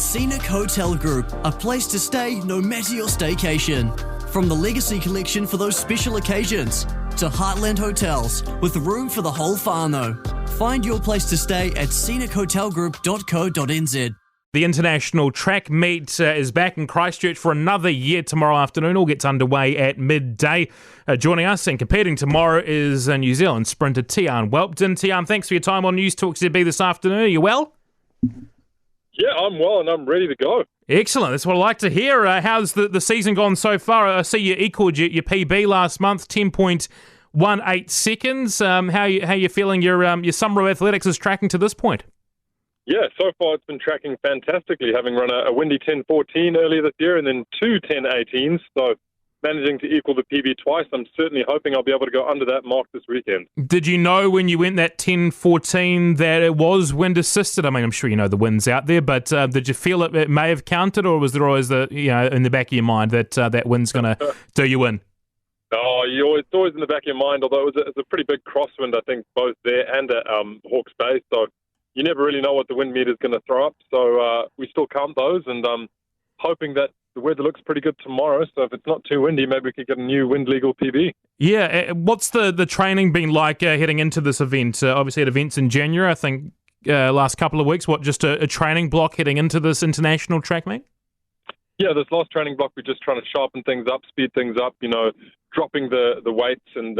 Scenic Hotel Group, a place to stay no matter your staycation. From the Legacy Collection for those special occasions, to Heartland Hotels, with room for the whole whānau. Find your place to stay at scenichotelgroup.co.nz. The International Track Meet is back in Christchurch for another year tomorrow afternoon. All gets underway at midday. Joining us and competing tomorrow is New Zealand sprinter Tiaan Whelpton. Tiaan, thanks for your time on News Talk ZB this afternoon. Are you well? Yeah, I'm well and I'm ready to go. Excellent. That's what I like to hear. How's the season gone so far? I see you equalled your PB last month, 10.18 seconds. How you feeling your summer of athletics is tracking to this point? Yeah, so far it's been tracking fantastically, having run a windy 10.14 earlier this year and then two 10.18s. So managing to equal the PB twice, I'm certainly hoping I'll be able to go under that mark this weekend. Did you know when you went that 10.14 that it was wind assisted? I mean, I'm sure you know the wind's out there, but did you feel it may have counted, or was there always in the back of your mind that that wind's going to do you in? Oh, it's always in the back of your mind, although it was a pretty big crosswind, I think, both there and at Hawke's Bay. So you never really know what the wind meter is going to throw up. So we still count those, and hoping that the weather looks pretty good tomorrow. So if it's not too windy, maybe we could get a new wind legal PB. Yeah, what's the training been like heading into this event? Obviously, at events in January, I think last couple of weeks. Just a training block heading into this international track meet? Yeah, this last training block, we're just trying to sharpen things up, speed things up, dropping the weights and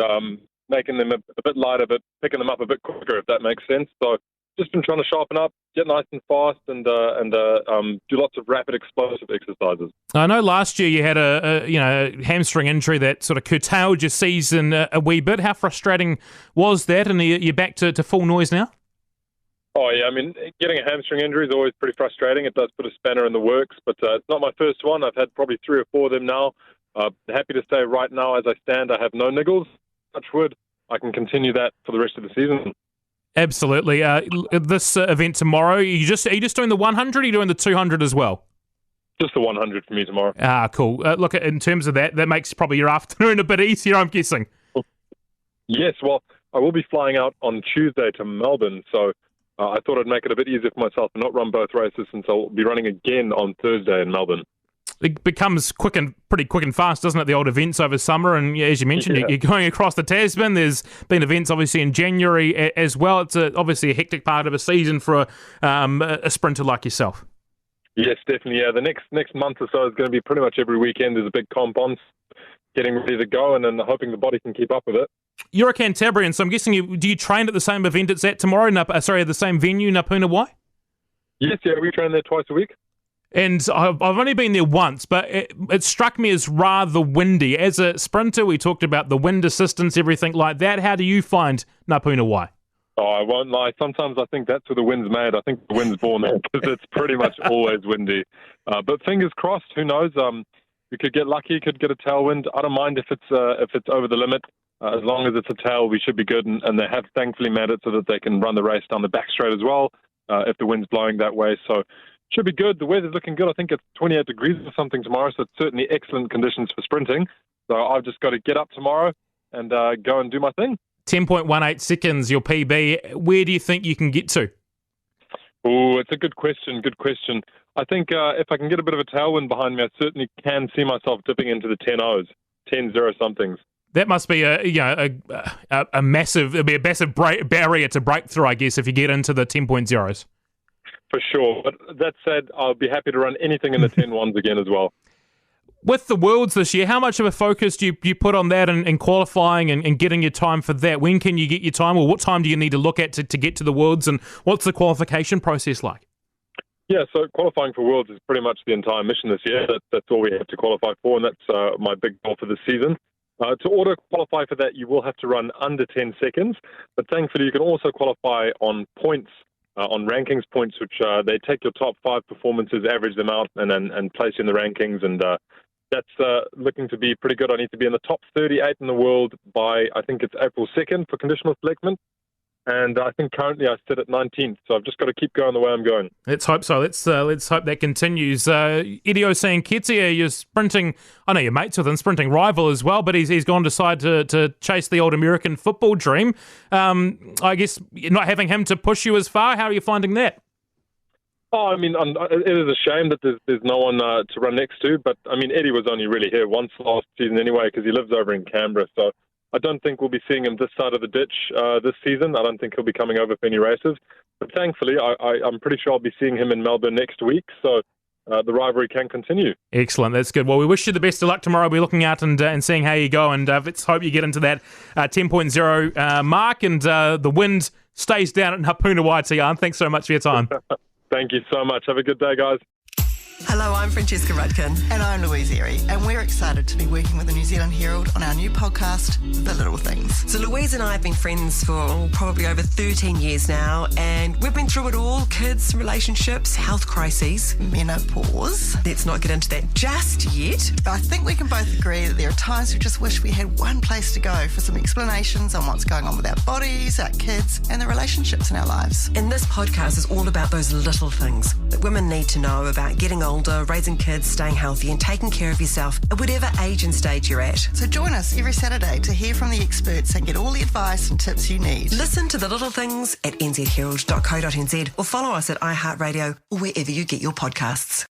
making them a bit lighter, but picking them up a bit quicker, if that makes sense. So just been trying to sharpen up, get nice and fast, and do lots of rapid explosive exercises. I know last year you had a hamstring injury that sort of curtailed your season a wee bit. How frustrating was that? And you're back to full noise now? Oh, yeah. I mean, getting a hamstring injury is always pretty frustrating. It does put a spanner in the works, but it's not my first one. I've had probably 3 or 4 of them now. Happy to say right now, as I stand, I have no niggles. Touch wood, I can continue that for the rest of the season. Absolutely. This event tomorrow, are you just doing the 100 or are you doing the 200 as well? Just the 100 for me tomorrow. Cool. Look, in terms of that makes probably your afternoon a bit easier, I'm guessing. Yes, well, I will be flying out on Tuesday to Melbourne, so I thought I'd make it a bit easier for myself and not run both races, since I'll be running again on Thursday in Melbourne. It becomes pretty quick and fast, doesn't it, the old events over summer? And as you mentioned, you're going across the Tasman. There's been events, obviously, in January as well. It's obviously a hectic part of a season for a sprinter like yourself. Yes, definitely. Yeah, the next month or so is going to be pretty much every weekend. There's a big comp on, getting ready to go, and then hoping the body can keep up with it. You're a Cantabrian, so I'm guessing do you train at the same event it's at tomorrow? The same venue, Napuna Wai? Yes, yeah, we train there twice a week. And I've only been there once, but it struck me as rather windy. As a sprinter, we talked about the wind assistance, everything like that. How do you find Napuna Wai? Oh, I won't lie. Sometimes I think that's where the wind's made. I think the wind's born there because it's pretty much always windy. But fingers crossed, who knows? We could get lucky, could get a tailwind. I don't mind if it's over the limit. As long as it's a tail, we should be good. And they have thankfully made it so that they can run the race down the back straight as well if the wind's blowing that way. So should be good. The weather's looking good. I think it's 28 degrees or something tomorrow, so it's certainly excellent conditions for sprinting. So I've just got to get up tomorrow and go and do my thing. 10.18 seconds, your PB. Where do you think you can get to? Oh, it's a good question. Good question. I think if I can get a bit of a tailwind behind me, I certainly can see myself dipping into the 10.0s, 10.0 somethings. That must be a massive, it'll be a massive barrier to break through, I guess, if you get into the 10.0s. For sure. But that said, I'll be happy to run anything in the 10.1s again as well. With the Worlds this year, how much of a focus do you put on that and qualifying and getting your time for that? When can you get your time, or what time do you need to look at to get to the Worlds, and what's the qualification process like? Yeah, so qualifying for Worlds is pretty much the entire mission this year. That's all we have to qualify for, and that's my big goal for this season. To auto-qualify for that, you will have to run under 10 seconds, but thankfully you can also qualify on points, on rankings points, which they take your top 5 performances, average them out, and place you in the rankings, and that's looking to be pretty good. I need to be in the top 38 in the world by, I think it's April 2nd for conditional selectment. And I think currently I sit at 19th, so I've just got to keep going the way I'm going. Let's hope so. Let's hope that continues. Idio saying Ketia, you're sprinting, I know your mates with him, sprinting rival as well, but he's gone to decide to chase the old American football dream. I guess not having him to push you as far, how are you finding that? Oh, I mean, it is a shame that there's no one to run next to. But, I mean, Eddie was only really here once last season anyway because he lives over in Canberra. So I don't think we'll be seeing him this side of the ditch this season. I don't think he'll be coming over for any races. But thankfully, I'm pretty sure I'll be seeing him in Melbourne next week. So the rivalry can continue. Excellent. That's good. Well, we wish you the best of luck tomorrow. We're looking out and seeing how you go. And let's hope you get into that 10.0 mark and the wind stays down at Hapuna Wai, Tiaan. Thanks so much for your time. Thank you so much. Have a good day, guys. Hello, I'm Francesca Rudkin. And I'm Louise Airy, and we're excited to be working with the New Zealand Herald on our new podcast, The Little Things. So Louise and I have been friends for probably over 13 years now, and we've been through it all: kids, relationships, health crises. Menopause. Let's not get into that just yet. I think we can both agree that there are times we just wish we had one place to go for some explanations on what's going on with our bodies, our kids, and the relationships in our lives. And this podcast is all about those little things that women need to know about getting older, raising kids, staying healthy, and taking care of yourself at whatever age and stage you're at. So join us every Saturday to hear from the experts and get all the advice and tips you need. Listen to The Little Things at nzherald.co.nz or follow us at iHeartRadio or wherever you get your podcasts.